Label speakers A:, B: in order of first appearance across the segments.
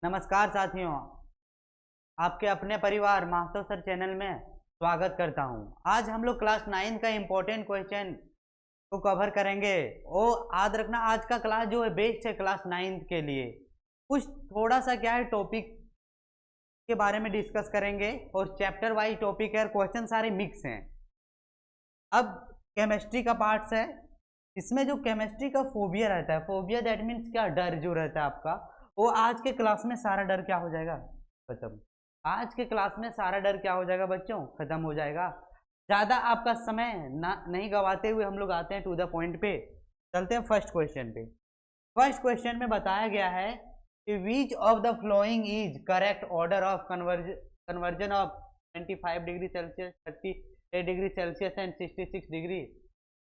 A: नमस्कार साथियों, आपके अपने परिवार मास्टर सर चैनल में स्वागत करता हूं। आज हम लोग क्लास 9 का इम्पोर्टेंट क्वेश्चन को कवर करेंगे और याद रखना आज का क्लास जो है बेस्ट है क्लास 9 के लिए। कुछ थोड़ा सा क्या है टॉपिक के बारे में डिस्कस करेंगे और चैप्टर वाइज टॉपिक है, क्वेश्चन सारे मिक्स हैं। अब केमिस्ट्री का पार्ट्स है, इसमें जो केमिस्ट्री का फोबिया रहता है, फोबिया दैट मीन्स क्या, डर जो रहता है आपका, वो आज के क्लास में सारा डर क्या हो जाएगा, खत्म। आज के क्लास में सारा डर क्या हो जाएगा बच्चों, खत्म हो जाएगा। ज़्यादा आपका समय नहीं गवाते हुए हम लोग आते हैं टू द पॉइंट पे, चलते हैं फर्स्ट क्वेश्चन पे। फर्स्ट क्वेश्चन में बताया गया है कि which of the following is correct order of conversion of 25 degree Celsius, 38 degree Celsius and 66 degree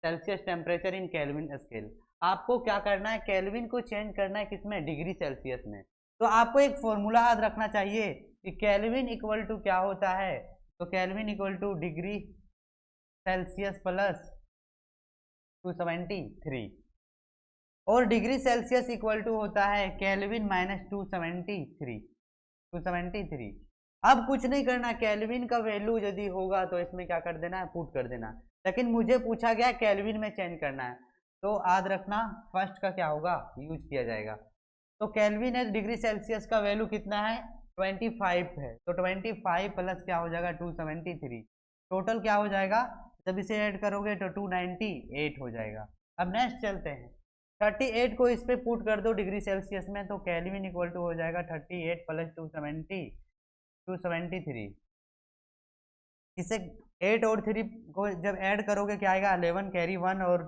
A: Celsius temperature in kelvin scale. आपको क्या करना है, केल्विन को चेंज करना है किसमें, डिग्री सेल्सियस में। तो आपको एक फॉर्मूला याद रखना चाहिए कि केल्विन इक्वल टू क्या होता है, तो kelvin equal two degree Celsius plus 273 और डिग्री सेल्सियस इक्वल टू होता है केल्विन माइनस 273। अब कुछ नहीं करना, केल्विन का वैल्यू यदि होगा तो इसमें क्या कर देना है, पुट कर देना। लेकिन मुझे पूछा गया केल्विन में चेंज करना है, तो याद रखना फर्स्ट का क्या होगा, यूज किया जाएगा। तो केल्विन है, डिग्री सेल्सियस का वैल्यू कितना है, 25 है, तो 25 प्लस क्या हो जाएगा 273, टोटल क्या हो जाएगा, जब इसे ऐड करोगे तो 298 हो जाएगा। अब नेक्स्ट चलते हैं, 38 को इस पे पुट कर दो डिग्री सेल्सियस में, तो केल्विन इक्वल टू हो जाएगा 38 प्लस 273। इसे 8 और 3 को जब ऐड करोगे क्या आएगा, 11 कैरी 1 और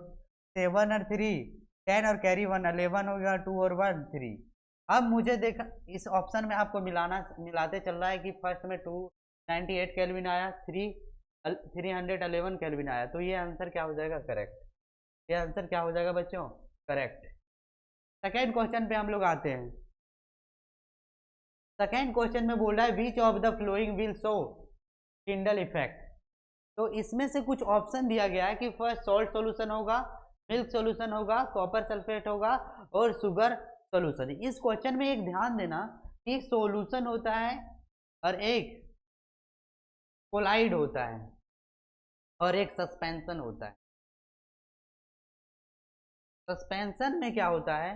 A: 7 और 3 10 और कैरी 1 11 हो गया, 2 और 1 3। अब मुझे देखा इस ऑप्शन में आपको मिलाते चल रहा है कि फर्स्ट में 298 केल्विन आया, 311 केल्विन आया, तो ये आंसर क्या हो जाएगा, करेक्ट। ये आंसर क्या हो जाएगा बच्चों, करेक्ट। सेकेंड क्वेश्चन पे हम लोग आते हैं। सेकेंड क्वेश्चन में बोल रहा है which of the flowing will show Tyndall effect. तो इसमें से कुछ ऑप्शन दिया गया है कि फर्स्ट सॉल्ट सॉल्यूशन होगा, मिल्क सॉल्यूशन होगा, कॉपर सल्फेट होगा और शुगर सॉल्यूशन। इस क्वेश्चन में एक ध्यान देना कि सॉल्यूशन होता है और एक कोलाइड होता है और एक सस्पेंशन होता है। सस्पेंशन में क्या होता है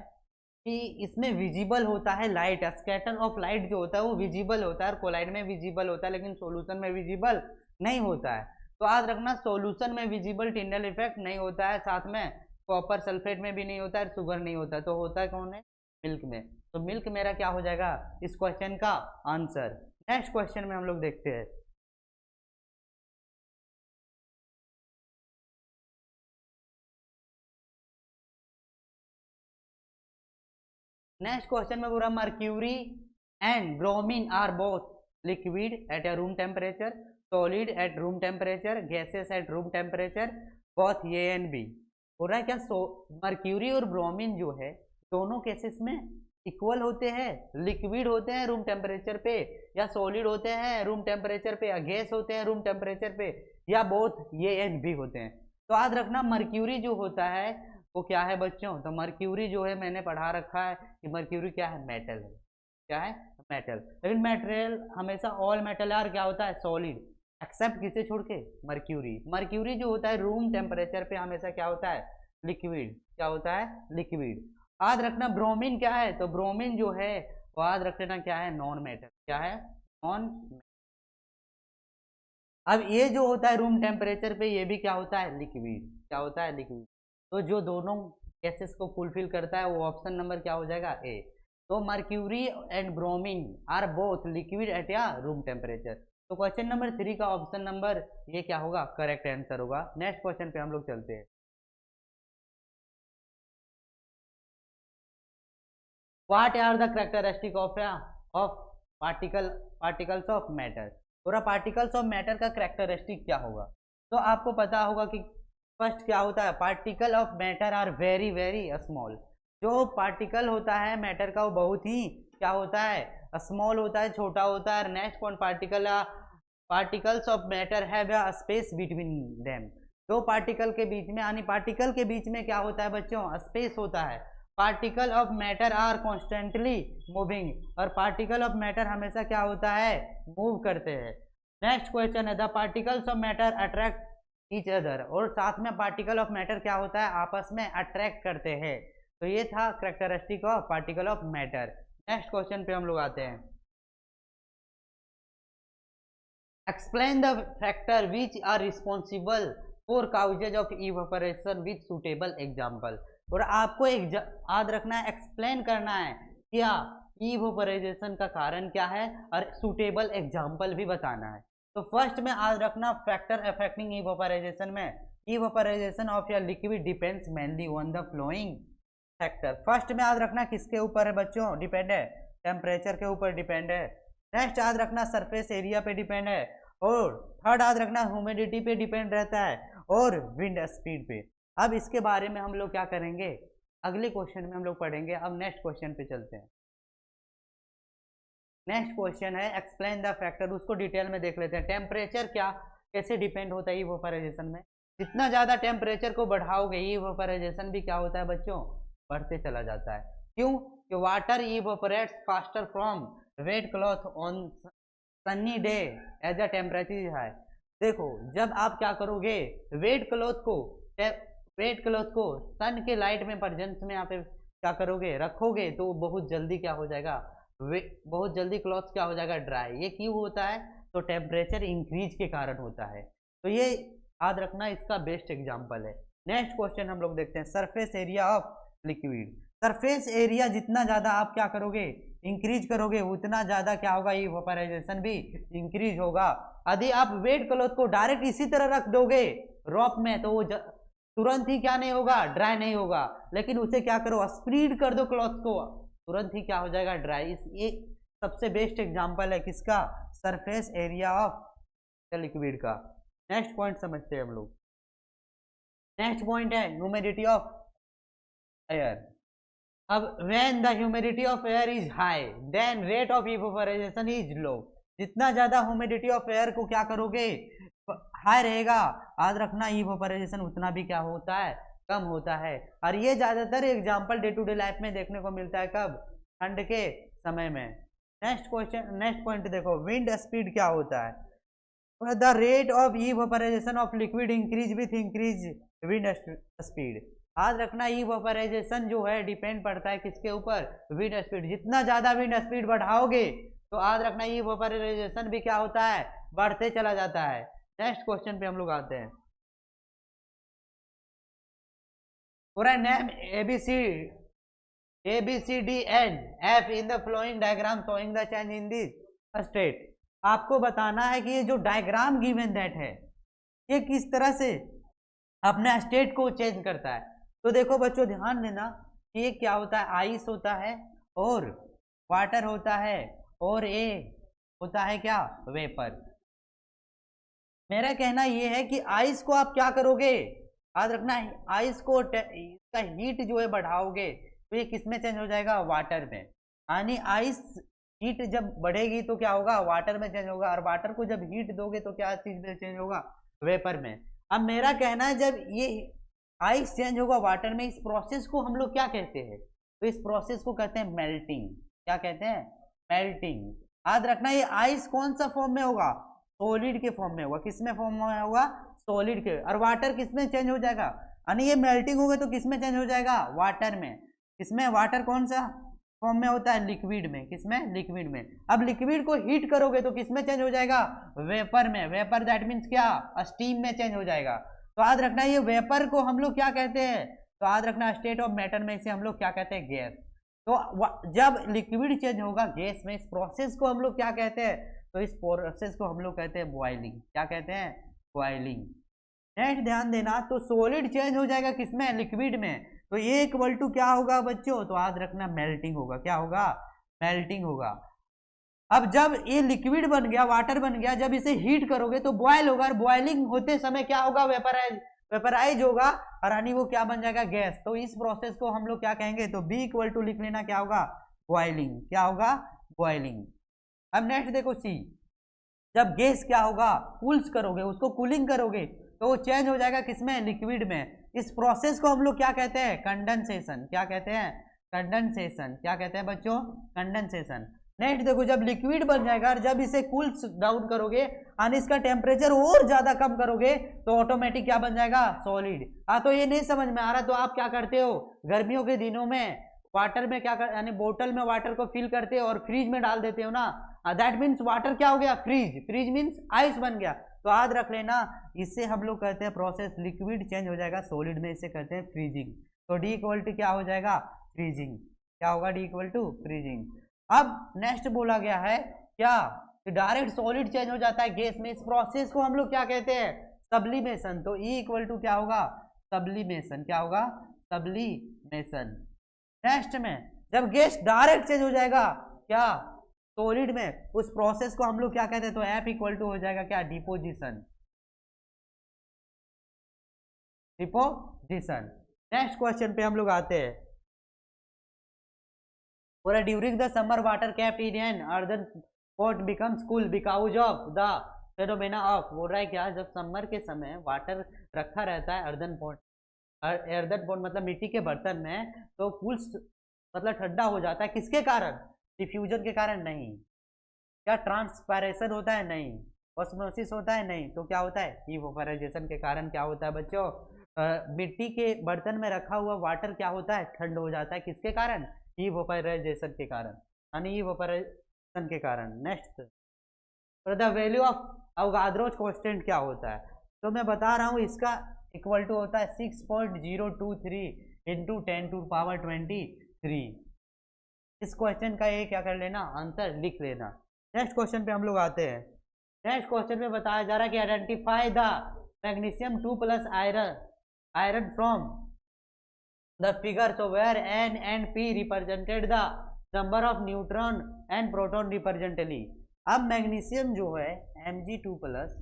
A: कि इसमें विजिबल होता है लाइट, स्कैटर ऑफ लाइट जो होता है वो विजिबल होता है, और कोलाइड में विजिबल होता है, लेकिन सॉल्यूशन में विजिबल नहीं होता है। तो याद रखना सॉल्यूशन में विजिबल टिंडल इफेक्ट नहीं होता है, साथ में कॉपर सल्फेट में भी नहीं होता है, शुगर नहीं होता है, तो होता है कौन है, मिल्क में। तो मिल्क मेरा क्या हो जाएगा इस क्वेश्चन का आंसर। नेक्स्ट क्वेश्चन में हम लोग देखते हैं। नेक्स्ट क्वेश्चन में पूरा mercury and bromine are both liquid at a room temperature, solid at room temperature, gases at room temperature, both a and b. हो रहा है क्या, मर्क्यूरी और ब्रोमीन जो है दोनों केसेस में इक्वल होते हैं, लिक्विड होते हैं रूम टेम्परेचर पे, या सॉलिड होते हैं रूम टेम्परेचर पे, या गैस होते हैं रूम टेम्परेचर पे, या बोथ ए एंड बी होते हैं। तो याद रखना मर्क्यूरी जो होता है वो क्या है बच्चों, तो मर्क्यूरी जो है मैंने पढ़ा रखा है कि मर्क्यूरी क्या है, मेटल है। क्या है, मेटल। लेकिन मेटेरियल हमेशा ऑल मेटल यार क्या होता है, सॉलिड, एक्सेप्ट किसे छोड़ के, मर्क्यूरी। मर्क्यूरी जो होता है रूम टेम्परेचर पे हमेशा क्या होता है, लिक्विड। क्या होता है, लिक्विड। याद रखना ब्रोमीन क्या है, तो ब्रोमीन जो है वो याद रख लेना क्या है, नॉन मेटल। क्या है, नॉन। अब ये जो होता है रूम टेम्परेचर पे ये भी क्या होता है, लिक्विड। क्या होता है, लिक्विड। तो जो दोनों केसेस को फुलफिल करता है वो ऑप्शन नंबर क्या हो जाएगा, ए। तो mercury and bromine are both liquid at या रूम टेम्परेचर। तो क्वेश्चन नंबर 3 का ऑप्शन नंबर ये क्या होगा, करेक्ट आंसर होगा। नेक्स्ट क्वेश्चन पे हम लोग चलते हैं। What are the characteristic of particles of matter. पूरा पार्टिकल्स ऑफ मैटर का कैरेक्टरिस्टिक क्या होगा, तो आपको पता होगा कि फर्स्ट क्या होता है, particle of matter are very very small. जो पार्टिकल होता है मैटर का वो बहुत ही क्या होता है, स्मॉल होता है, छोटा होता है। नेक्स्ट कौन, particles of matter have a space between them. दो पार्टिकल के बीच में, यानी पार्टिकल के बीच में क्या होता है बच्चों, स्पेस होता है। Particle of matter are constantly moving, और पार्टिकल ऑफ मैटर हमेशा क्या होता है, मूव करते हैं। नेक्स्ट क्वेश्चन है the particles of matter attract each other, और साथ में पार्टिकल ऑफ मैटर क्या होता है, आपस में अट्रैक्ट करते हैं। तो ये था characteristic of particle of matter. Next question पे हम लोग आते हैं। Explain the factor which are responsible for causes of evaporation with suitable example, और आपको याद रखना है, एक्सप्लेन करना है क्या इवेपोराइजेशन का कारण क्या है, और सुटेबल एग्जाम्पल भी बताना है। तो फर्स्ट में याद रखना फैक्टर अफेक्टिंग इवेपोराइजेशन में, इवेपोराइजेशन ऑफ या liquid depends mainly on the flowing factor. First में याद रखना किसके ऊपर है बच्चों, डिपेंड है, टेम्परेचर के ऊपर डिपेंड है। नेक्स्ट याद रखना सरफेस एरिया पे डिपेंड है, और थर्ड याद रखना ह्यूमिडिटी पे डिपेंड रहता है, और विंड स्पीड पे। अब इसके बारे में हम लोग क्या करेंगे, अगले क्वेश्चन में हम लोग पढ़ेंगे। अब नेक्स्ट क्वेश्चन पे चलते हैं। नेक्स्ट क्वेश्चन है एक्सप्लेन द फैक्टर, उसको डिटेल में देख लेते हैं। टेम्परेचर क्या कैसे डिपेंड होता है इवेपोराइजेशन में, जितना ज़्यादा टेम्परेचर को बढ़ाओगे इवेपोराइजेशन भी क्या होता है बच्चों, बढ़ते चला जाता है। क्यों, कि water evaporates faster from wet cloth on sunny day as a temperature high. देखो जब आप क्या करोगे, वेट क्लॉथ को सन के लाइट में प्रेजेंस में यहाँ पे क्या करोगे, रखोगे, तो बहुत जल्दी क्या हो जाएगा, बहुत जल्दी क्लॉथ क्या हो जाएगा, ड्राई। ये क्यों होता है, तो टेम्परेचर इंक्रीज के कारण होता है। तो ये याद रखना इसका बेस्ट एग्जाम्पल है। नेक्स्ट क्वेश्चन हम लोग देखते हैं surface area of liquid. Surface area जितना ज़्यादा आप क्या करोगे, इंक्रीज करोगे, उतना ज़्यादा क्या होगा, इवेपोराइजेशन भी इंक्रीज होगा। यदि आप वेट क्लॉथ को डायरेक्ट इसी तरह रख दोगे रॉप में, तो वो तुरंत ही क्या नहीं होगा, ड्राई नहीं होगा। लेकिन उसे क्या करो, स्प्रेड कर दो क्लॉथ को, तुरंत ही क्या हो जाएगा, ड्राई। ये सबसे बेस्ट एग्जांपल है किसका, सरफेस एरिया ऑफ लिक्विड का। नेक्स्ट पॉइंट समझते हैं हम लोग। नेक्स्ट पॉइंट है ह्यूमिडिटी ऑफ एयर। अब when the humidity of air is high then rate of evaporization is low. जितना ज्यादा ह्यूमिडिटी ऑफ एयर को क्या करोगे, हाई रहेगा, याद रखना इवेपोराइजेशन उतना भी क्या होता है, कम होता है। और ये ज्यादातर example day to day life में देखने को मिलता है, कब, ठंड के समय में। नेक्स्ट क्वेश्चन, नेक्स्ट पॉइंट देखो, विंड स्पीड क्या होता है, the rate of evaporization of liquid increase with increase wind speed. याद रखना इवेपोराइजेशन जो है डिपेंड पड़ता है किसके ऊपर, विंड स्पीड। जितना ज्यादा विंड स्पीड बढ़ाओगे तो याद रखना इवेपोराइजेशन भी क्या होता है, बढ़ते चला जाता है। नेक्स्ट क्वेश्चन पे हम लोग आते हैं। पूरा name ABCD and F in the flowing diagram showing the change in this state। आपको बताना है कि ये जो डायग्राम गिवन दैट है ये किस तरह से अपने स्टेट को चेंज करता है। तो देखो बच्चों ध्यान देना कि ये क्या होता है, आइस होता है और वाटर होता है और ये होता है क्या, वेपर। मेरा कहना ये है कि आइस को आप क्या करोगे, याद रखना आइस को इसका हीट जो है बढ़ाओगे तो ये किस में चेंज हो जाएगा, वाटर में। यानी आइस हीट जब बढ़ेगी तो क्या होगा, वाटर में चेंज होगा, और वाटर को जब हीट दोगे तो क्या चीज में चेंज होगा, वेपर में। अब मेरा कहना है जब ये आइस चेंज होगा वाटर में, इस प्रोसेस को हम लोग क्या कहते हैं, तो इस प्रोसेस को कहते हैं मेल्टिंग। क्या कहते हैं, मेल्टिंग। याद रखना ये आइस कौन सा फॉर्म में होगा, सॉलिड के फॉर्म में होगा। किस में फॉर्म में होगा, सॉलिड के। और वाटर किस में चेंज हो जाएगा, यानी ये मेल्टिंग होगा तो किस में चेंज हो जाएगा, वाटर में। इसमें वाटर कौन सा फॉर्म में होता है, लिक्विड में। किसमें, लिक्विड में। अब लिक्विड को हीट करोगे तो किस में चेंज हो जाएगा, वेपर में। वेपर दैट मीन्स क्या, स्टीम में चेंज हो जाएगा। तो याद रखना ये वेपर को हम लोग क्या कहते हैं, तो याद रखना स्टेट ऑफ मैटर में इसे हम लोग क्या कहते हैं, गैस। तो जब लिक्विड चेंज होगा गैस में, इस प्रोसेस को हम लोग क्या कहते हैं, तो इस प्रोसेस को हम लोग कहते हैं बॉइलिंग। क्या कहते हैं, बॉइलिंग। नेक्स्ट ध्यान देना, तो सॉलिड चेंज हो जाएगा किसमें, लिक्विड में। तो ये इक्वल टू क्या होगा बच्चों, तो याद रखना मेल्टिंग होगा। क्या होगा, मेल्टिंग होगा। अब जब ये लिक्विड बन गया, वाटर बन गया, जब इसे हीट करोगे तो बॉयल होगा, और बॉइलिंग होते समय क्या होगा, वेपराइज होगा, और यानी वो क्या बन जाएगा, गैस। तो इस प्रोसेस को हम लोग क्या कहेंगे, तो बी इक्वल टू लिख लेना, क्या होगा, बॉइलिंग। क्या होगा, बॉइलिंग। अब नेक्स्ट देखो सी, जब गैस क्या होगा, कूल्स करोगे, उसको कूलिंग करोगे तो वो चेंज हो जाएगा किसमें, लिक्विड में। इस प्रोसेस को हम लोग क्या कहते हैं, कंडेंसेशन। क्या कहते हैं, कंडेंसेशन, क्या कहते हैं बच्चों, कंडेंसेशन। नेक्स्ट देखो, जब लिक्विड बन जाएगा और जब इसे कूल डाउन करोगे और इसका टेम्परेचर और ज्यादा कम करोगे तो ऑटोमेटिक क्या बन जाएगा, सॉलिड। हाँ, तो ये नहीं समझ में आ रहा तो आप क्या करते हो, गर्मियों के दिनों में वाटर में क्या कर, यानी बोतल में वाटर को फिल करते हो और फ्रीज में डाल देते हो ना, दैट मीन्स वाटर क्या हो गया, फ्रीज। फ्रीज मीन्स आइस बन गया। तो याद रख लेना, इससे हम लोग कहते हैं प्रोसेस, लिक्विड चेंज हो जाएगा सॉलिड में, इसे कहते हैं फ्रीजिंग। तो डी इक्वल टू क्या हो जाएगा, फ्रीजिंग। क्या होगा, डी इक्वल टू फ्रीजिंग। अब नेक्स्ट बोला गया है क्या, डायरेक्ट सॉलिड चेंज हो जाता है गैस में, इस प्रोसेस को हम लोग क्या कहते हैं, सब्लिमेशन। तो ई इक्वल टू क्या होगा, सब्लिमेशन। क्या होगा, सब्लिमेशन। नेक्स्ट में जब गैस डायरेक्ट चेंज हो जाएगा क्या, सॉलिड में, उस प्रोसेस को हम लोग क्या कहते हैं, तो एफ इक्वल टू हो जाएगा क्या, डिपोजिशन। डिपोजिशन। नेक्स्ट क्वेश्चन पे हम लोग आते हैं, पूरा during the summer water kept in an earthen pot becomes cool because of the phenomena of, बोल रहा है क्या, जब समर के समय वाटर रखा रहता है अर्दन पॉट, अर्दन पॉट मतलब मिट्टी के बर्तन में, तो कूल मतलब ठंडा हो जाता है, किसके कारण, डिफ्यूजन के कारण नहीं, क्या ट्रांसपायरेशन होता है, नहीं, ऑस्मोसिस होता है, नहीं, तो क्या होता है, इवेपोराइजेशन के कारण क्या होता है बच्चों, मिट्टी के बर्तन में रखा हुआ वाटर क्या होता है, ठंड हो जाता है, किसके कारण, इवेपोराइजेशन के कारण, यानी इवेपोराइजेशन के कारण। Next, the value of Avogadro's constant क्या होता है, तो मैं बता रहा हूँ, इसका इक्वल टू होता है 6.023 इंटू 10⁻23। इस क्वेश्चन का ये क्या कर लेना, आंसर लिख लेना। नेक्स्ट क्वेश्चन पे हम लोग आते हैं। नेक्स्ट क्वेश्चन में बताया जा रहा है कि identify the magnesium 2 plus iron from the figure, so where N and P represented the number of neutron and proton रिप्रेजेंटली। अब मैग्नीशियम जो है Mg2 प्लस,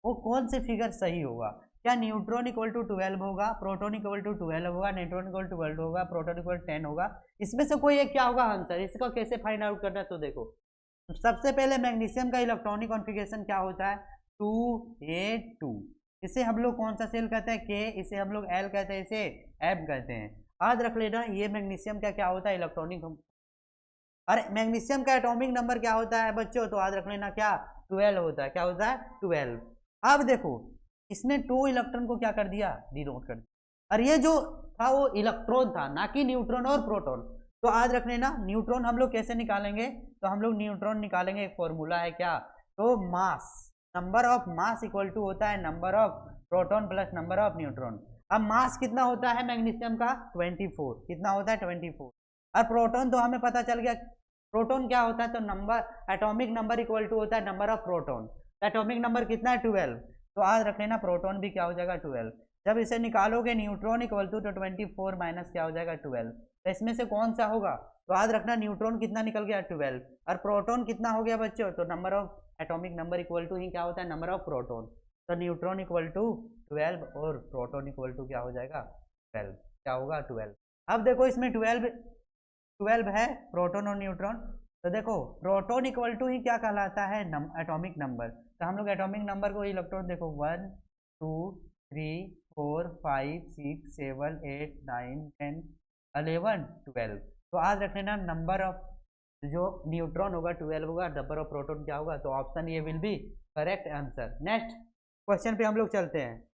A: वो कौन से फिगर सही होगा, क्या न्यूट्रॉन इक्वल टू 12 होगा, प्रोटॉन इक्वल टू 12 होगा, न्यूट्रॉन इक्वल टू 12 होगा, प्रोटॉन इक्वल 10 होगा, इसमें से कोई एक क्या होगा आंसर। इसको कैसे फाइंड आउट करना है, तो देखो, सबसे पहले मैग्नीशियम का इलेक्ट्रॉनिक कॉन्फ़िगरेशन क्या होता है, 2a2। इसे हम लोग कौन सा सेल कहते हैं, K, इसे हम लोग L कहते हैं, इसे M कहते हैं। याद रख लेना, ये मैग्नीशियम का क्या होता है, इलेक्ट्रॉनिक, अरे मैग्नीशियम का एटॉमिक नंबर क्या होता है बच्चों, तो याद रख लेना क्या, 12 होता है। क्या होता है, 12। अब देखो, इसने 2 इलेक्ट्रॉन को क्या कर दिया, डिनोट कर दिया, और ये जो था वो इलेक्ट्रॉन था, ना कि न्यूट्रॉन और प्रोटॉन। तो याद रख लेना, न्यूट्रॉन हम लोग कैसे निकालेंगे, तो हम लोग न्यूट्रॉन निकालेंगे, एक फॉर्मूला है क्या, तो mass, number of mass equal to होता है number of proton plus number of neutron. अब मास कितना होता है मैग्नीशियम का, 24। कितना होता है, 24। और प्रोटॉन तो हमें पता चल गया, प्रोटॉन क्या होता है, तो number, atomic number equal to होता है number of proton. Atomic number कितना है, 12। तो याद रख लेना, प्रोटॉन भी क्या हो जाएगा, 12। जब इसे निकालोगे न्यूट्रॉन इक्वल टू, तो 24 माइनस क्या हो जाएगा, 12। तो इसमें से कौन सा होगा, तो याद रखना, न्यूट्रॉन कितना निकल गया, 12, और प्रोटॉन कितना हो गया बच्चों, तो number of atomic number equal to ही क्या होता है, नंबर ऑफ प्रोटॉन। तो न्यूट्रॉन इक्वल टू 12 और प्रोटॉन इक्वल टू क्या हो जाएगा, 12। क्या होगा, 12। अब देखो, इसमें 12 है, प्रोटॉन और न्यूट्रॉन। तो देखो, प्रोटॉन इक्वल टू ही क्या कहलाता है, एटॉमिक नंबर। तो हम लोग एटॉमिक नंबर को, इलेक्ट्रॉन देखो, 1 2 3 4 5 6 7 8 9 10 11 12। तो आज रख लेना, नंबर ऑफ जो न्यूट्रॉन होगा 12 होगा, नंबर ऑफ प्रोटॉन क्या होगा, तो ऑप्शन ये will be correct answer. Next question पे हम लोग चलते हैं।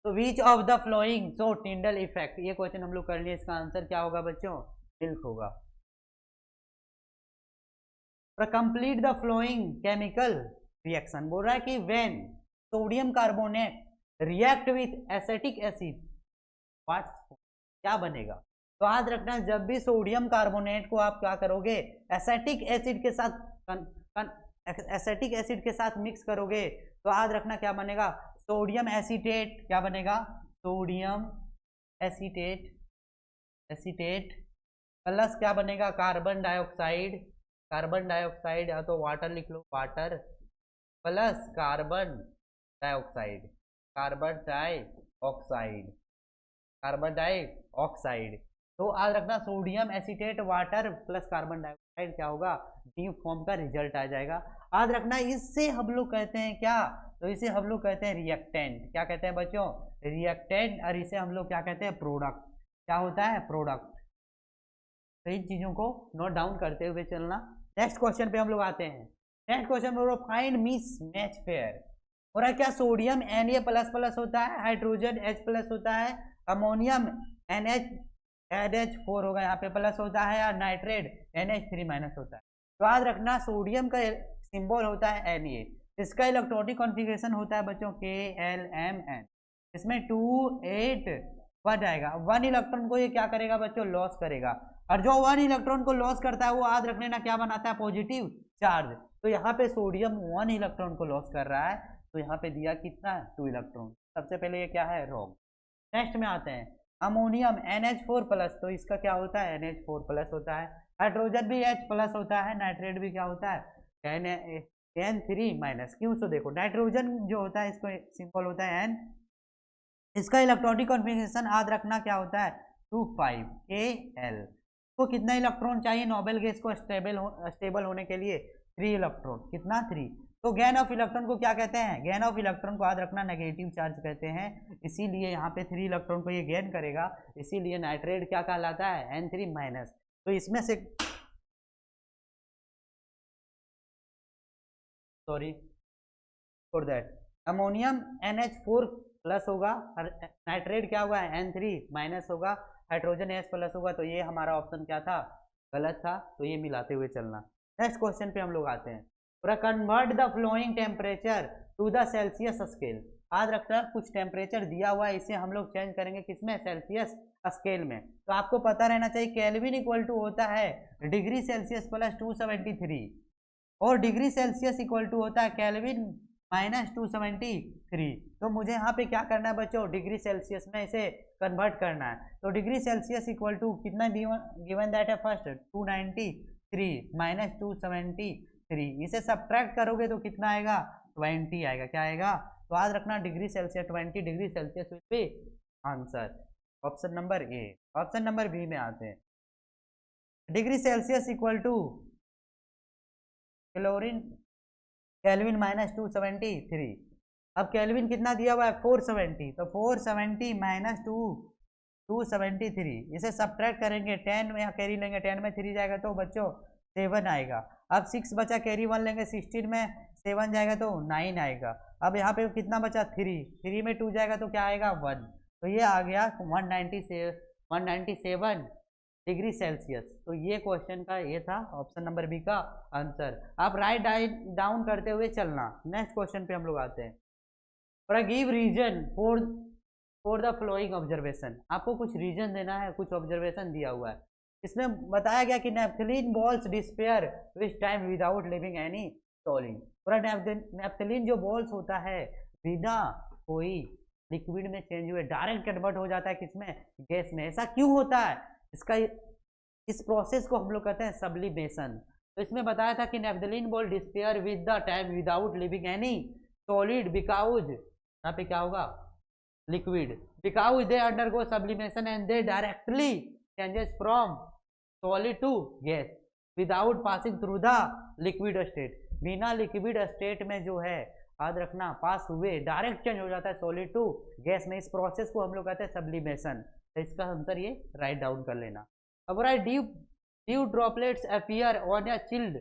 A: तो which of the flowing so Tyndall effect, ये क्वेश्चन हम लोग कर लिए, इसका आंसर क्या होगा बच्चों, मिल्क होगा। Complete the flowing chemical reaction, बोल रहा है कि when sodium carbonate react with acetic acid what, क्या बनेगा। तो याद रखना, जब भी सोडियम कार्बोनेट को आप क्या करोगे, एसिटिक एसिड के साथ मिक्स करोगे, तो याद रखना क्या बनेगा, सोडियम एसीटेट। क्या बनेगा, सोडियम एसीटेट प्लस क्या बनेगा, कार्बन डाइऑक्साइड, या तो वाटर लिख लो, वाटर प्लस कार्बन डाइऑक्साइड। तो आज रखना, sodium acetate water plus carbon dioxide क्या होगा, डी फॉर्म का रिजल्ट आ जाएगा। आज रखना, इससे हम लोग कहते हैं क्या, तो इसे हम लोग कहते हैं रिएक्टेंट। क्या कहते हैं बच्चों, रिएक्टेंट। और इसे हम लोग क्या कहते हैं, प्रोडक्ट। क्या होता है, प्रोडक्ट। तो इन चीजों को नोट डाउन करते हुए चलना। नेक्स्ट क्वेश्चन पे हम लोग आते हैं। नेक्स्ट क्वेश्चन में फाइंड मिस मैच पेयर। और क्या सोडियम Na++ होता है, हाइड्रोजन H+ होता है, अमोनियम NH4 होगा यहाँ पे प्लस होता है, और नाइट्रेट NH3- होता है। तो याद रखना सोडियम का सिंबल होता है Na, इसका इलेक्ट्रॉनिक कॉन्फ़िगरेशन होता है बच्चों KLMN। इसमें 2 8 1 आएगा। 1 इलेक्ट्रॉन को ये क्या करेगा बच्चों, लॉस करेगा, और जो 1 इलेक्ट्रॉन को लॉस करता है वो याद रख लेना क्या बनाता है, पॉजिटिव चार्ज। तो यहाँ पे सोडियम 1 इलेक्ट्रॉन को लॉस कर रहा है, तो यहाँ पे दिया कितना है, 2 इलेक्ट्रॉन। सबसे पहले ये क्या है, रॉन्ग। नेक्स्ट में आते हैं, अमोनियम NH4+, तो इसका क्या होता है, NH4+ होता है। हाइड्रोजन भी H+ होता है, नाइट्रेट भी क्या होता है, N3-। क्यों, सो देखो नाइट्रोजन जो होता है इसको सिंपल होता है N, इसका इलेक्ट्रॉनिक कॉन्फ़िगरेशन याद रखना क्या होता है, 2,5 Al। तो कितना इलेक्ट्रॉन चाहिए नोबेल गैस को स्टेबल होने के लिए, 3 इलेक्ट्रॉन। कितना, 3। तो गेन ऑफ इलेक्ट्रॉन को क्या कहते हैं, गेन ऑफ इलेक्ट्रॉन को याद रखना नेगेटिव चार्ज कहते हैं, इसीलिए यहाँ पे 3 इलेक्ट्रॉन को ये गेन करेगा, इसीलिए नाइट्रेट क्या कहलाता है, N3-। तो इसमें से sorry for that, ammonium NH4+ होगा, नाइट्रेट क्या होगा, N3- होगा, हाइड्रोजन H+ होगा। तो ये हमारा ऑप्शन क्या था, गलत था, तो ये मिलाते हुए चलना। नेक्स्ट क्वेश्चन पे हम लोग आते हैं, convert the flowing temperature to the Celsius scale. याद रखना कुछ टेम्परेचर दिया हुआ है, इसे हम लोग चेंज करेंगे किसमें, सेल्सियस स्केल में। तो आपको पता रहना चाहिए केल्विन इक्वल टू होता है डिग्री सेल्सियस प्लस 273, और डिग्री सेल्सियस इक्वल टू होता है केल्विन माइनस 273। तो मुझे यहाँ पे क्या करना है बच्चों, डिग्री सेल्सियस में इसे कन्वर्ट करना है। तो डिग्री सेल्सियस इक्वल टू कितना गिवन दैट है, फर्स्ट 293 माइनस 273, इसे सब्ट्रैक्ट करोगे तो कितना आएगा, 20 आएगा। क्या आएगा, तो याद रखना degree Celsius 20 degree Celsius will be answer, option number a. Option number b में आते हैं, degree Celsius equal to chlorine kelvin minus 273। अब केल्विन कितना दिया हुआ है, 470, तो 470 माइनस 273, इसे सब्ट्रैक्ट करेंगे, 10 में कैरी लेंगे, 10 में 3 जाएगा तो बच्चों 7 आएगा। अब 6 बचा, कैरी 1 लेंगे, 16 में 7 जाएगा तो 9 आएगा। अब यहाँ पे कितना बचा, 3 में 2 जाएगा तो क्या आएगा, 1। तो ये आ गया 197 डिग्री सेल्सियस। तो ये क्वेश्चन का ये था ऑप्शन नंबर बी का आंसर। आप राइट डाउन करते हुए चलना। नेक्स्ट क्वेश्चन पे हम लोग आते हैं, for give reason for the flowing observation. आपको कुछ रीजन देना है, कुछ ऑब्जर्वेशन दिया हुआ है। इसमें बताया गया कि naphthalene balls despair which time without living any solid. पूरा नेफ्थलीन जो बॉल्स होता है बिना कोई लिक्विड में चेंज हुए डायरेक्ट कन्वर्ट हो जाता है किसमें, गैस में। ऐसा क्यों होता है, इसका इस प्रोसेस को हम लोग कहते हैं सब्लिमेशन। तो इसमें बताया था कि naphthalene ball disappear with the time without living any solid because, यहाँ पे क्या होगा, liquid, because they undergo sublimation and they directly changes from solid to gas without passing through the liquid state. बिना लिक्विड स्टेट में जो है याद रखना पास हुए डायरेक्ट चेंज हो जाता है सॉलिड टू गैस में। इस प्रोसेस को हम लोग कहते हैं सब्लिमेशन। तो इसका आंसर ये राइट डाउन कर लेना। अब due droplets appear on a chilled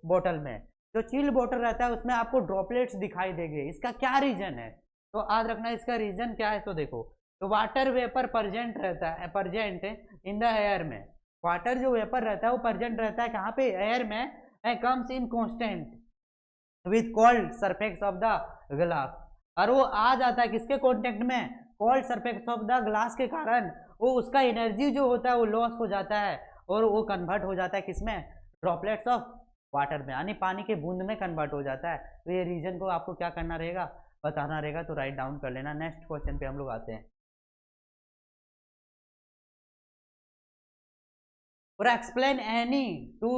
A: बोतल में। जो चिल्ड बोतल रहता है उसमें आपको ड्रॉपलेट्स दिखाई देंगे, इसका क्या रीजन है, तो याद रखना इसका रीजन क्या है। तो देखो, तो वाटर वेपर प्रेजेंट रहता है, प्रेजेंट इन द एयर में। वाटर जो वेपर रहता है वो प्रेजेंट रहता है कहाँ पे, एयर में, comes in constant with cold surface of the glass. और वो आ जाता है किसके कॉन्टेक्ट में, cold surface of the glass के कारण वो उसका एनर्जी जो होता है वो लॉस हो जाता है और वो कन्वर्ट हो जाता है किसमें, ड्रॉपलेट्स ऑफ वाटर में, यानी पानी के बूंद में कन्वर्ट हो जाता है। तो ये रीजन को आपको क्या करना रहेगा, बताना रहेगा। तो राइट डाउन कर लेना। नेक्स्ट क्वेश्चन पे हम लोग आते हैं, और explain any two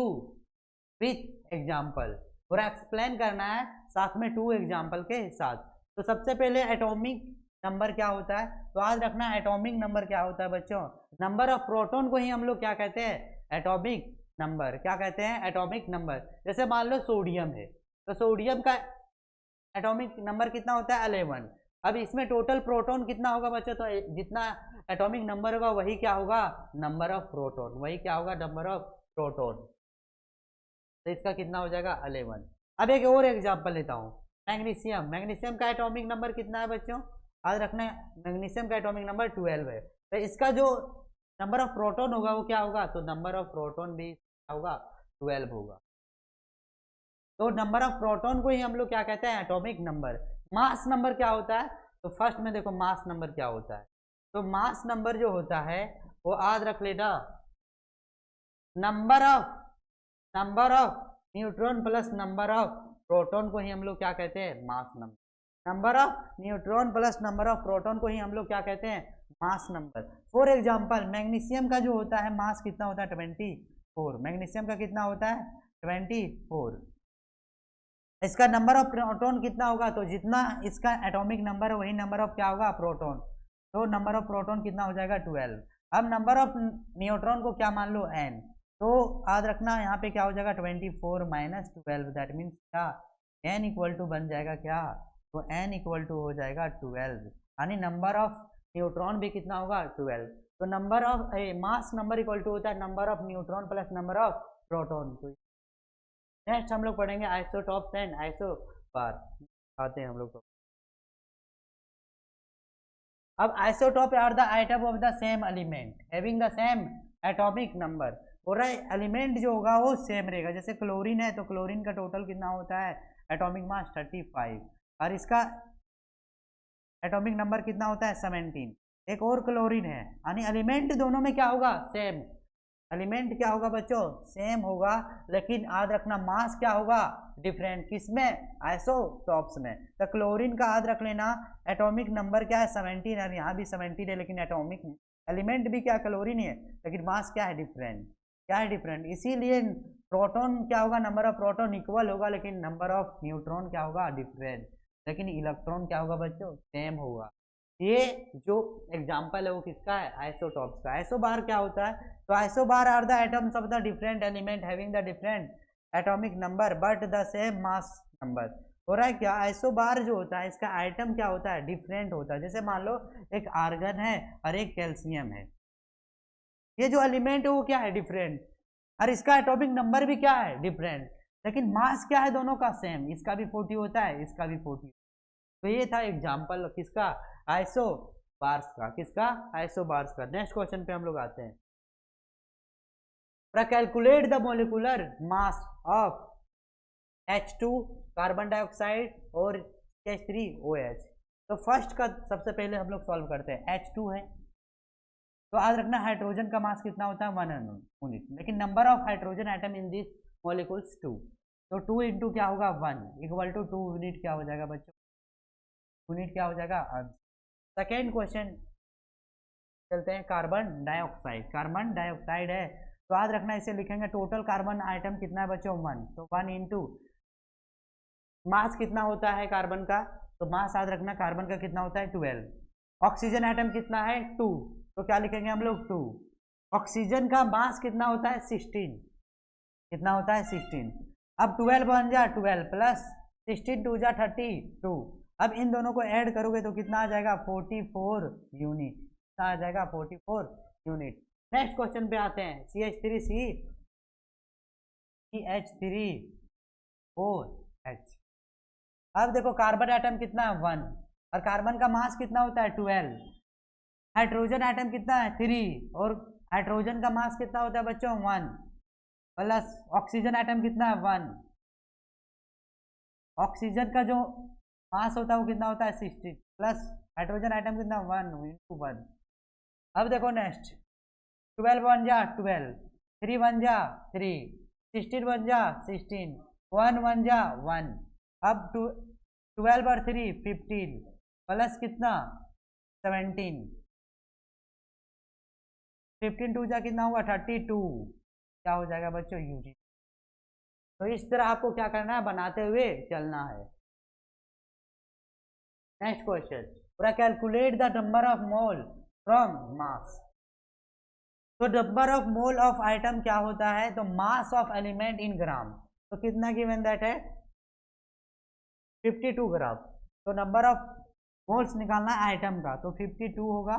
A: with example. और एक्सप्लेन करना है साथ में 2 एग्जाम्पल के साथ। तो सबसे पहले एटॉमिक नंबर क्या होता है, तो याद रखना एटॉमिक नंबर क्या होता है बच्चों, नंबर ऑफ प्रोटॉन को ही हम लोग क्या कहते हैं, एटॉमिक नंबर। क्या कहते हैं, एटॉमिक नंबर। जैसे मान लो सोडियम है, तो सोडियम का एटॉमिक नंबर कितना होता है, 11। अब इसमें टोटल प्रोटॉन कितना होगा बच्चों, तो जितना एटॉमिक नंबर होगा वही क्या होगा, नंबर ऑफ प्रोटॉन, वही क्या होगा, नंबर ऑफ प्रोटॉन। तो इसका कितना हो जाएगा 11। अब एक और एग्जांपल लेता हूँ, मैग्नीशियम। मैग्नीशियम का एटॉमिक नंबर कितना है बच्चों, याद रखना है, मैग्नीशियम का एटॉमिक नंबर 12 है। तो इसका जो नंबर ऑफ प्रोटॉन होगा वो क्या होगा, तो नंबर ऑफ प्रोटॉन भी क्या होगा, 12 होगा। तो नंबर ऑफ प्रोटॉन को ही हम लोग क्या कहते हैं, एटॉमिक नंबर। मास नंबर क्या होता है, तो फर्स्ट में देखो मास नंबर क्या होता है, तो मास नंबर जो होता है वो याद रख लेना, number of neutron plus number of proton को ही हम लोग क्या कहते हैं, mass number. Number of neutron plus number of proton को ही हम लोग क्या कहते हैं, mass number. For example magnesium का जो होता है मास कितना होता है, 24। मैग्नीशियम का कितना होता है, 24। इसका नंबर ऑफ प्रोटॉन कितना होगा, तो जितना इसका एटॉमिक नंबर है वही नंबर ऑफ क्या होगा, प्रोटॉन। तो नंबर ऑफ प्रोटॉन कितना हो जाएगा, 12। अब नंबर ऑफ न्यूट्रॉन को क्या मान लो, n। तो याद रखना यहाँ पे क्या हो जाएगा, 24 माइनस 12, दैट मीन्स क्या, n इक्वल टू बन जाएगा क्या, तो n इक्वल टू हो जाएगा 12, यानी नंबर ऑफ न्यूट्रॉन भी कितना होगा, 12। तो number of mass number equal to होता है number of neutron plus number of proton. तो नेक्स्ट हम लोग पढ़ेंगे आइसोटॉप्स एंड आइसोबार, आते हैं हम लोग। अब isotope are the item of the same element having the same atomic number. हो रहा है एलिमेंट जो होगा वो सेम रहेगा, जैसे क्लोरीन है तो क्लोरीन का टोटल कितना होता है, एटॉमिक मास 35, और इसका एटॉमिक नंबर कितना होता है, 17। एक और क्लोरीन है, यानी एलिमेंट दोनों में क्या होगा, सेम। एलिमेंट क्या होगा बच्चों, सेम होगा, लेकिन याद रखना मास क्या होगा, डिफरेंट। किसमें, आइसोटॉप्स में। तो क्लोरीन का याद रख लेना, एटॉमिक नंबर क्या है, 17 है, यहाँ भी 17 है, लेकिन एटॉमिक एलिमेंट भी क्या क्लोरीन है, लेकिन मास क्या है, डिफरेंट। क्या है, डिफरेंट। इसीलिए प्रोटॉन क्या होगा, नंबर ऑफ प्रोटॉन इक्वल होगा, लेकिन नंबर ऑफ न्यूट्रॉन क्या होगा, डिफरेंट। लेकिन इलेक्ट्रॉन क्या होगा बच्चों, सेम होगा। ये जो एग्जाम्पल है वो किसका है, आइसोटॉप्स का। आइसोबार क्या होता है, तो isobar are the atoms of the different element having the different atomic number but the same mass number. हो रहा है क्या, आइसोबार जो होता है इसका आइटम क्या होता है, डिफरेंट होता है। जैसे मान लो एक आर्गन है और एक कैल्शियम है, ये जो एलिमेंट है वो क्या है, डिफरेंट, और इसका एटॉमिक नंबर भी क्या है, डिफरेंट, लेकिन मास क्या है दोनों का सेम। इसका भी 40 होता है, इसका भी 40। तो ये था एग्जाम्पल किसका, आइसोबार्स का। किसका, आइसोबार्स का। नेक्स्ट क्वेश्चन पे हम लोग आते हैं। Calculate the molecular mass of H2 carbon dioxide और CH3OH। तो फर्स्ट का सबसे पहले हम लोग सॉल्व करते हैं। H2 है तो याद रखना हाइड्रोजन का मास कितना होता है, 1 यूनिट, लेकिन number of hydrogen atom in this molecules 2। तो 2 इंटू क्या होगा, 1 इक्वल टू 2 यूनिट क्या हो जाएगा बच्चों, यूनिट क्या हो जाएगा, आंसर। सेकेंड क्वेश्चन चलते हैं, कार्बन डाइऑक्साइड। कार्बन डाइऑक्साइड है तो याद रखना इसे लिखेंगे, टोटल कार्बन आइटम कितना है बच्चों, 1। तो 1 इंटू मास कितना होता है कार्बन का, तो मास याद रखना कार्बन का कितना होता है, 12। ऑक्सीजन आइटम कितना है, 2, तो क्या लिखेंगे हम लोग, 2। ऑक्सीजन का मास कितना होता है, 16। कितना होता है, 16। अब 12 बन जा 12 प्लस 16 2 जा 32। अब इन दोनों को ऐड करोगे तो कितना आ जाएगा, 44 यूनिट। कितना आ जाएगा, 44 यूनिट। नेक्स्ट क्वेश्चन पे आते हैं, CH3OH। अब देखो कार्बन आइटम कितना है, 1, और कार्बन का मास कितना होता है, 12। हाइड्रोजन आइटम कितना है, 3, और हाइड्रोजन का मास कितना होता है बच्चों, 1, प्लस ऑक्सीजन आइटम कितना है, 1। ऑक्सीजन का जो मास होता है वो कितना होता है, 16, प्लस हाइड्रोजन आइटम कितना, 1 इंटू 1। अब देखो नेक्स्ट, 12 1 जा 12, 3 1 जा 3, 16 1 जा 16, 1 1 जा 1। अब 12 और 3 15, प्लस कितना 17, 15 2 जा कितना हुआ, 32। क्या हो जाएगा बच्चों, यूनिट। तो इस तरह आपको क्या करना है, बनाते हुए चलना है। नेक्स्ट क्वेश्चन, पूरा calculate the number of mole from mass. तो number of mole of item क्या होता है, तो मास ऑफ एलिमेंट इन ग्राम। तो कितना गिवन दैट है, 52 ग्राम। तो नंबर ऑफ मोल्स निकालना है आइटम का, तो 52 होगा।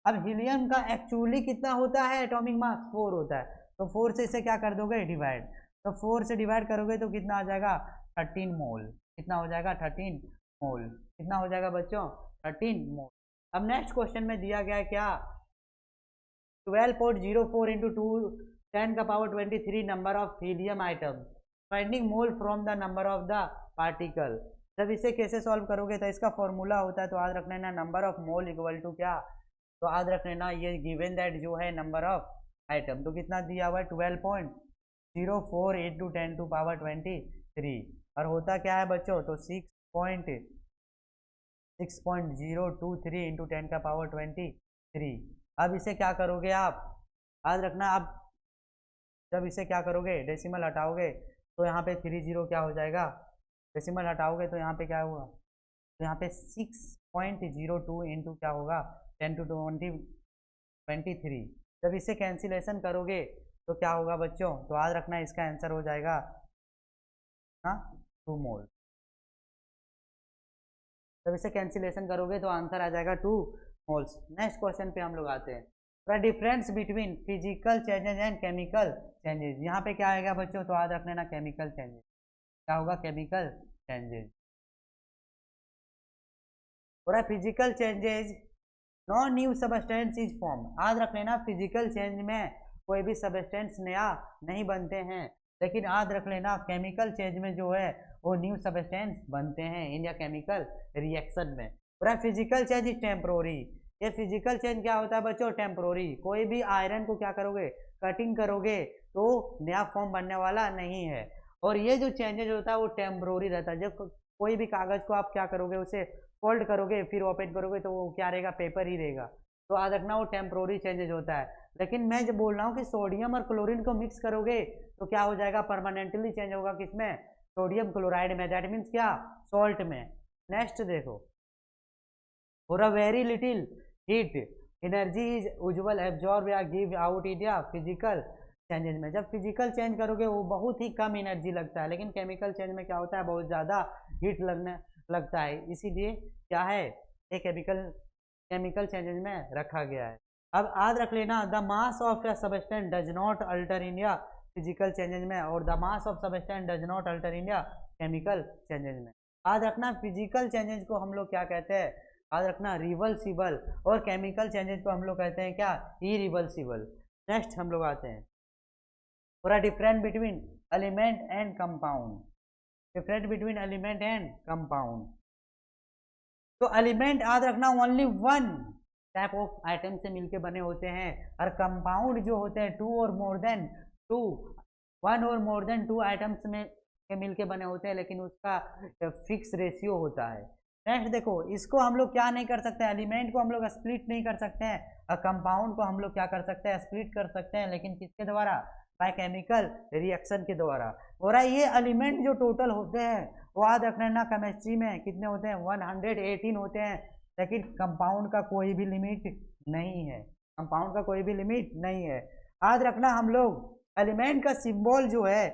A: अब हीलियम का एक्चुअली कितना होता है एटॉमिक मास, 4 होता है, तो 4 से इसे क्या कर दोगे डिवाइड, तो 4 से डिवाइड करोगे तो कितना आ जाएगा 13 मोल, कितना हो जाएगा 13 मोल, कितना हो जाएगा बच्चों 13 मोल। अब नेक्स्ट क्वेश्चन में दिया गया है क्या 12.04 इंटू 2 10 का power 23 number of helium item finding mole from the number of the particle. जब इसे कैसे सॉल्व करोगे तो इसका फॉर्मूला होता है, तो याद रख लेना number of mole equal to क्या, तो याद रख लेना ये गिवन दैट जो है नंबर ऑफ आइटम, तो कितना दिया हुआ है 12.04 इंटू 10 टू पावर 23, और होता क्या है बच्चों, तो 6.023 इंटू 10 का पावर 23। अब इसे क्या करोगे आप, याद रखना आप जब इसे क्या करोगे डेसिमल हटाओगे तो यहाँ पे 30 क्या हो जाएगा, डेसिमल हटाओगे तो यहाँ पे क्या होगा, तो यहाँ पे 6.02 इंटू क्या होगा 10 टू 23। जब इसे कैंसिलेशन करोगे तो क्या होगा बच्चों, तो याद रखना इसका आंसर हो जाएगा 2 मोल। जब इसे कैंसिलेशन करोगे तो आंसर आ जाएगा 2 मोल्स। नेक्स्ट क्वेश्चन पे हम लोग आते हैं, the difference between physical changes and chemical changes. यहाँ पे क्या आएगा बच्चों, तो याद रख लेना केमिकल चेंजेज, क्या होगा केमिकल चेंजेज। और physical changes no new substance is form, याद रख लेना फिजिकल चेंज में कोई भी सबस्टेंस नया नहीं बनते हैं, लेकिन याद रख लेना केमिकल चेंज में जो है वो न्यू सबस्टेंस बनते हैं इन या केमिकल रिएक्शन में। पूरा फिजिकल चेंज इज टेम्प्रोरी, ये फिजिकल चेंज क्या होता है बच्चों टेम्प्रोरी, कोई भी आयरन को क्या करोगे कटिंग करोगे तो नया फॉर्म बनने वाला नहीं है, और ये जो चेंजेज होता है वो टेम्प्रोरी रहता है। जब कोई भी कागज को आप क्या करोगे उसे फोल्ड करोगे फिर ओपन करोगे तो वो क्या रहेगा पेपर ही रहेगा, तो याद रखना वो टेम्प्रोरी चेंजेज होता है। लेकिन मैं जब बोल रहा हूँ कि सोडियम और क्लोरीन को मिक्स करोगे तो क्या हो जाएगा परमानेंटली चेंज होगा किसमें, सोडियम क्लोराइड में, दैट मीन्स क्या सॉल्ट में। नेक्स्ट देखो, for a very little heat energy is usual absorb या गिव आउट इन या फिजिकल चेंजेज में। जब फिजिकल चेंज करोगे वो बहुत ही कम एनर्जी लगता है, लेकिन केमिकल चेंज में क्या होता है बहुत ज़्यादा हीट लगने लगता है, इसीलिए क्या है ये केमिकल चेंजेज में रखा गया है। अब याद रख लेना द मास ऑफ या substance does not alter in या फिजिकल चेंजेज में, और the mass of substance does not alter in या केमिकल चेंजेज में। याद रखना फिजिकल चेंजेज को हम लोग क्या कहते हैं, याद रखना रिवर्सिबल, और केमिकल चेंजेज को हम लोग कहते हैं क्या इरिवर्सिबल। नेक्स्ट हम लोग आते हैं पूरा difference between element and compound, difference between element and compound. तो एलिमेंट याद रखना only one type of item से मिलके बने होते हैं, और कंपाउंड जो होते हैं वन और मोर देन टू आइटम्स में के मिलके बने होते हैं, लेकिन उसका फिक्स रेशियो होता है। नेक्स्ट देखो, इसको हम लोग क्या नहीं कर सकते, एलिमेंट को हम लोग स्प्लिट नहीं कर सकते हैं, और कंपाउंड को हम लोग क्या कर सकते हैं स्प्लिट कर सकते हैं, लेकिन किसके द्वारा, बाय केमिकल रिएक्शन के द्वारा। और ये एलिमेंट जो टोटल होते हैं वो याद रखना ना केमिस्ट्री में कितने होते हैं 118 होते हैं, लेकिन कंपाउंड का कोई भी लिमिट नहीं है, कंपाउंड का कोई भी लिमिट नहीं है। याद रखना हम लोग एलिमेंट का सिंबल जो है,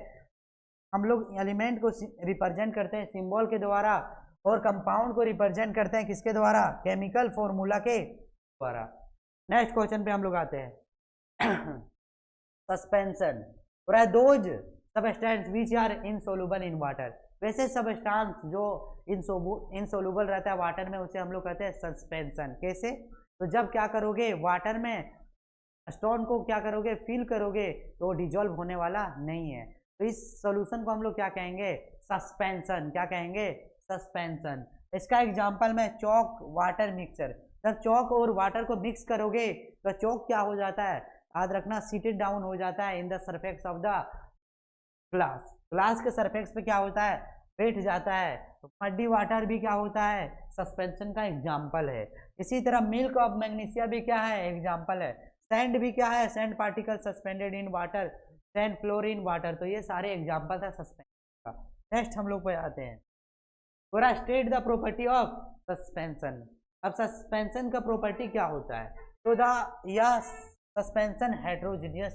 A: हम लोग एलिमेंट को रिप्रेजेंट करते हैं सिंबल के द्वारा, और कंपाउंड को रिप्रेजेंट करते हैं किसके द्वारा, केमिकल फॉर्मूला के द्वारा। नेक्स्ट क्वेश्चन पे हम लोग आते हैं suspension, those substance which are insoluble in water. वैसे सबस्टेंस जो इनसोल्यूबल रहता है वाटर में उसे हम लोग कहते हैं सस्पेंशन। कैसे, तो जब क्या करोगे वाटर में स्टोन को क्या करोगे फिल करोगे तो डिजोल्व होने वाला नहीं है, तो इस सॉल्यूशन को हम लोग क्या कहेंगे सस्पेंशन, क्या कहेंगे सस्पेंशन। इसका एग्जांपल में चौक वाटर मिक्सचर, जब चौक और वाटर को मिक्स करोगे तो चौक क्या हो जाता है, याद रखना सीटेड डाउन हो जाता है in the surface of the glass, glass के सरफेस पे क्या होता है बैठ जाता है। तो मड्डी वाटर भी क्या होता है सस्पेंशन का एग्जाम्पल है। इसी तरह मिल्क ऑफ मैग्नीशिया भी क्या है एग्जाम्पल है। सैंड भी क्या है, sand particle suspended in water, sand floor in water, तो ये सारे एग्जाम्पल है सस्पेंशन का। नेक्स्ट हम लोग पे आते हैं पूरा state the property of suspension. अब सस्पेंशन का प्रॉपर्टी क्या होता है, तो द सस्पेंशन हेट्रोजीनियस,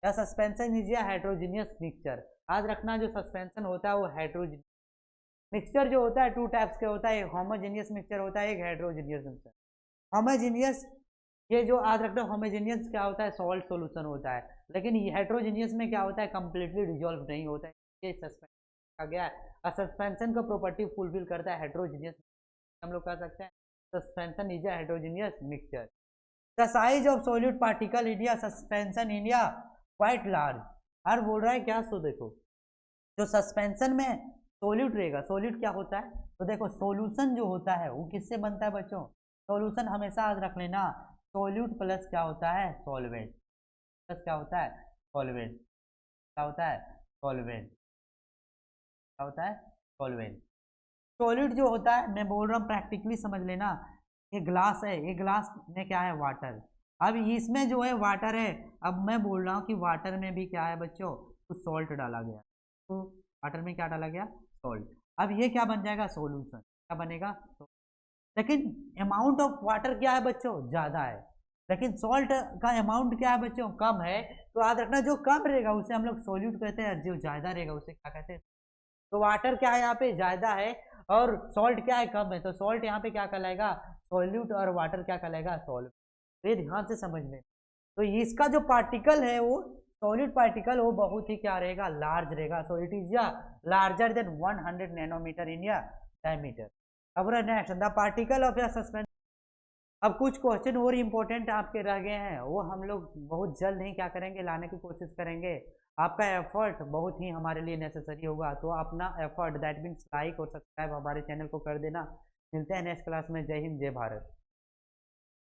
A: या सस्पेंशन इज या हेट्रोजीनियस मिक्सचर। याद रखना जो सस्पेंशन होता है वो हेट्रोजीनियस मिक्सचर जो होता है टू टाइप्स का होता है, एक होमोजेनियस मिक्सचर होता है, एक हेट्रोजेनियस मिक्सचर। होमोजेनियस, ये जो याद रखना, होमोजेनियस क्या होता है, सॉल्ट सॉल्यूशन होता है, लेकिन हेट्रोजेनियस में क्या होता है, कंप्लीटली डिजोल्व नहीं होता है। ये सस्पेंशन कहा गया है, सस्पेंशन का प्रॉपर्टी फुलफिल करता है हेट्रोजेनियस, हम लोग कह सकते हैं suspension is a heterogeneous mixture. The size of solute particle India suspension India quite large. हर बोल रहा है क्या, सो देखो जो सस्पेंशन में सोल्यूट रहेगा, सोल्यूट क्या होता है, तो देखो सोल्यूशन जो होता है वो किससे बनता है बच्चों, सोल्यूशन हमेशा याद रख लेना, सोल्यूट प्लस क्या होता है, सॉल्वेंट, प्लस क्या होता है, सॉल्वेंट, क्या होता है, सॉल्वेंट, क्या होता है, सॉल्वेंट। सॉलिड जो होता है, मैं बोल रहा हूँ प्रैक्टिकली समझ लेना, ये ग्लास है, ये ग्लास में क्या है, वाटर। अब इसमें जो है वाटर है, अब मैं बोल रहा हूँ कि वाटर में भी क्या है बच्चों, कुछ सॉल्ट डाला गया, तो वाटर में क्या डाला गया, सॉल्ट। अब ये क्या बन जाएगा, सॉल्यूशन, क्या बनेगा, लेकिन अमाउंट ऑफ वाटर क्या है बच्चों, ज़्यादा है, लेकिन सॉल्ट का अमाउंट क्या है बच्चों, कम है। तो याद रखना जो कम रहेगा उसे हम लोग सोल्यूट कहते हैं, जो ज़्यादा रहेगा उसे क्या कहते हैं। तो वाटर क्या है यहाँ पे, ज़्यादा है, और सॉल्ट क्या है, कम है, तो सॉल्ट यहाँ पे क्या कहलाएगा, सॉल्यूट, और वाटर क्या कहलाएगा, सॉल्ट। तो ये ध्यान से समझ में। तो इसका जो पार्टिकल है वो सॉलिड पार्टिकल, वो बहुत ही क्या रहेगा, लार्ज रहेगा, so it is larger than 100 nanometre in diameter. अब नेक्स्ट, द पार्टिकल ऑफ या सस्पेंशन। अब कुछ क्वेश्चन और इम्पोर्टेंट आपके रह गए हैं, वो हम लोग बहुत जल्द ही क्या करेंगे, लाने की कोशिश करेंगे। आपका एफर्ट बहुत ही हमारे लिए नेसेसरी होगा, तो अपना एफर्ट दैट मीन्स लाइक और सब्सक्राइब हमारे चैनल को कर देना। मिलते हैं नेक्स्ट क्लास में। जय हिंद, जय भारत।